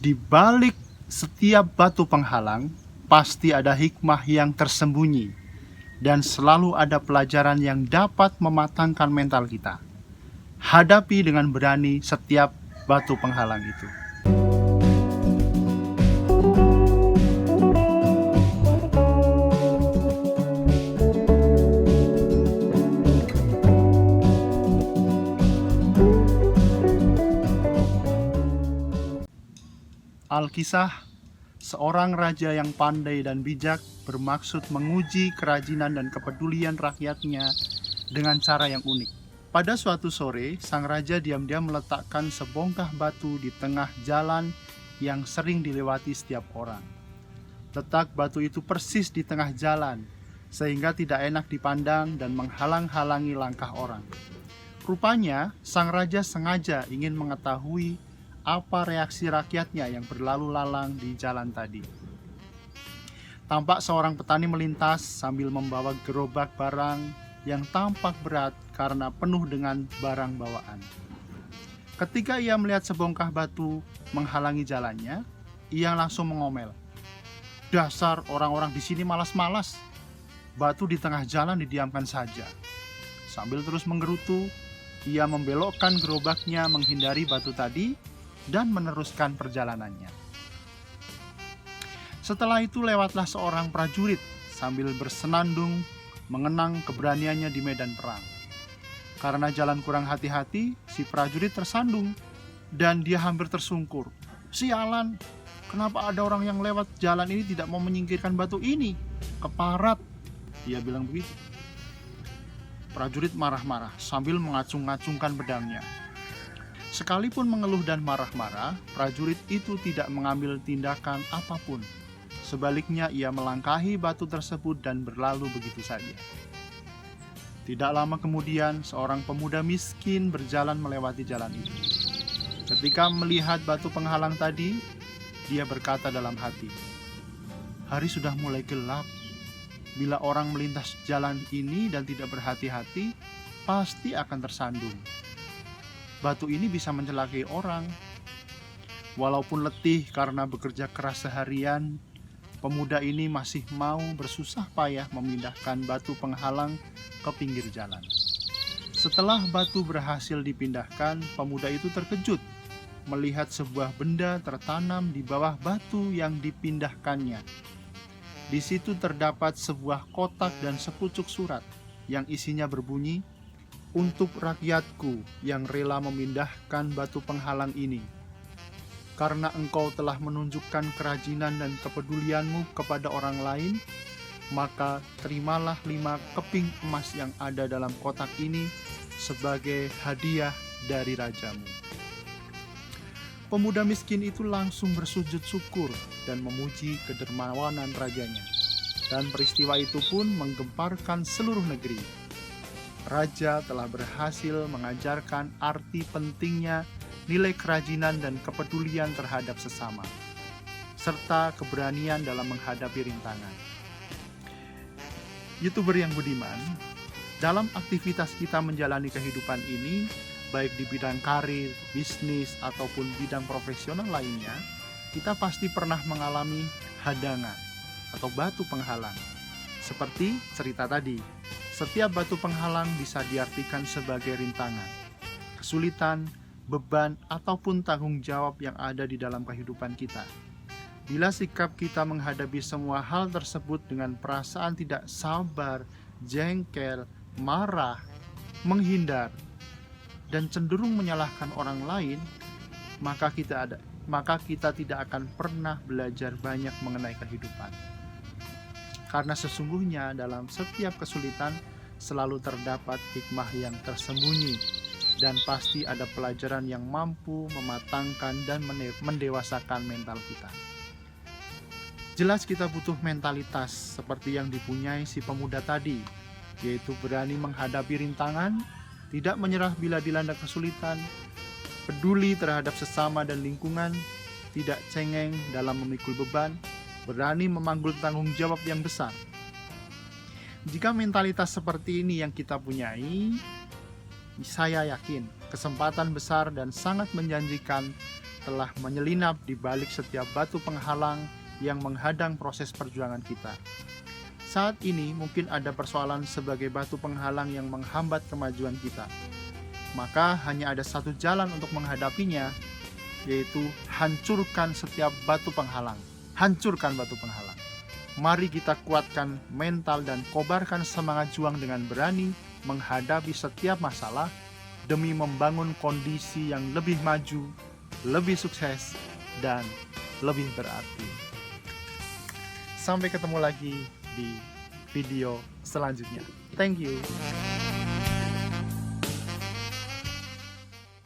Di balik setiap batu penghalang, pasti ada hikmah yang tersembunyi, dan selalu ada pelajaran yang dapat mematangkan mental kita. Hadapi dengan berani setiap batu penghalang itu. Alkisah, seorang raja yang pandai dan bijak bermaksud menguji kerajinan dan kepedulian rakyatnya dengan cara yang unik. Pada suatu sore, sang raja diam-diam meletakkan sebongkah batu di tengah jalan yang sering dilewati setiap orang. Letak batu itu persis di tengah jalan, sehingga tidak enak dipandang dan menghalang-halangi langkah orang. Rupanya, sang raja sengaja ingin mengetahui apa reaksi rakyatnya yang berlalu lalang di jalan tadi. Tampak seorang petani melintas sambil membawa gerobak barang yang tampak berat karena penuh dengan barang bawaan. Ketika ia melihat sebongkah batu menghalangi jalannya, ia langsung mengomel, "Dasar orang-orang di sini malas-malas. Batu di tengah jalan didiamkan saja." Sambil terus menggerutu, ia membelokkan gerobaknya menghindari batu tadi dan meneruskan perjalanannya. Setelah itu lewatlah seorang prajurit sambil bersenandung mengenang keberaniannya di medan perang. Karena jalan kurang hati-hati, si prajurit tersandung dan dia hampir tersungkur. "Sialan, kenapa ada orang yang lewat jalan ini tidak mau menyingkirkan batu ini? Keparat," dia bilang begitu. Prajurit marah-marah sambil mengacung-ngacungkan pedangnya. Sekalipun mengeluh dan marah-marah, prajurit itu tidak mengambil tindakan apapun. Sebaliknya, ia melangkahi batu tersebut dan berlalu begitu saja. Tidak lama kemudian, seorang pemuda miskin berjalan melewati jalan itu. Ketika melihat batu penghalang tadi, dia berkata dalam hati, "Hari sudah mulai gelap. Bila orang melintas jalan ini dan tidak berhati-hati, pasti akan tersandung. Batu ini bisa mencelakai orang." Walaupun letih karena bekerja keras seharian, pemuda ini masih mau bersusah payah memindahkan batu penghalang ke pinggir jalan. Setelah batu berhasil dipindahkan, pemuda itu terkejut melihat sebuah benda tertanam di bawah batu yang dipindahkannya. Di situ terdapat sebuah kotak dan sepucuk surat yang isinya berbunyi, "Untuk rakyatku yang rela memindahkan batu penghalang ini. Karena engkau telah menunjukkan kerajinan dan kepedulianmu kepada orang lain, maka terimalah 5 keping emas yang ada dalam kotak ini sebagai hadiah dari rajamu." Pemuda miskin itu langsung bersujud syukur dan memuji kedermawanan rajanya. Dan peristiwa itu pun menggemparkan seluruh negeri. Raja telah berhasil mengajarkan arti pentingnya nilai kerajinan dan kepedulian terhadap sesama, serta keberanian dalam menghadapi rintangan. YouTuber yang budiman, dalam aktivitas kita menjalani kehidupan ini, baik di bidang karir, bisnis, ataupun bidang profesional lainnya, kita pasti pernah mengalami hadangan atau batu penghalang. Seperti cerita tadi, setiap batu penghalang bisa diartikan sebagai rintangan, kesulitan, beban, ataupun tanggung jawab yang ada di dalam kehidupan kita. Bila sikap kita menghadapi semua hal tersebut dengan perasaan tidak sabar, jengkel, marah, menghindar, dan cenderung menyalahkan orang lain, maka kita tidak akan pernah belajar banyak mengenai kehidupan. Karena sesungguhnya dalam setiap kesulitan selalu terdapat hikmah yang tersembunyi, dan pasti ada pelajaran yang mampu mematangkan dan mendewasakan mental kita. Jelas kita butuh mentalitas seperti yang dipunyai si pemuda tadi, yaitu berani menghadapi rintangan, tidak menyerah bila dilanda kesulitan, peduli terhadap sesama dan lingkungan, tidak cengeng dalam memikul beban, berani memanggul tanggung jawab yang besar. Jika mentalitas seperti ini yang kita punyai, saya yakin kesempatan besar dan sangat menjanjikan telah menyelinap di balik setiap batu penghalang yang menghadang proses perjuangan kita. Saat ini mungkin ada persoalan sebagai batu penghalang yang menghambat kemajuan kita. Maka hanya ada satu jalan untuk menghadapinya, yaitu hancurkan setiap batu penghalang. Hancurkan batu penghalang. Mari kita kuatkan mental dan kobarkan semangat juang dengan berani menghadapi setiap masalah demi membangun kondisi yang lebih maju, lebih sukses, dan lebih berarti. Sampai ketemu lagi di video selanjutnya. Thank you.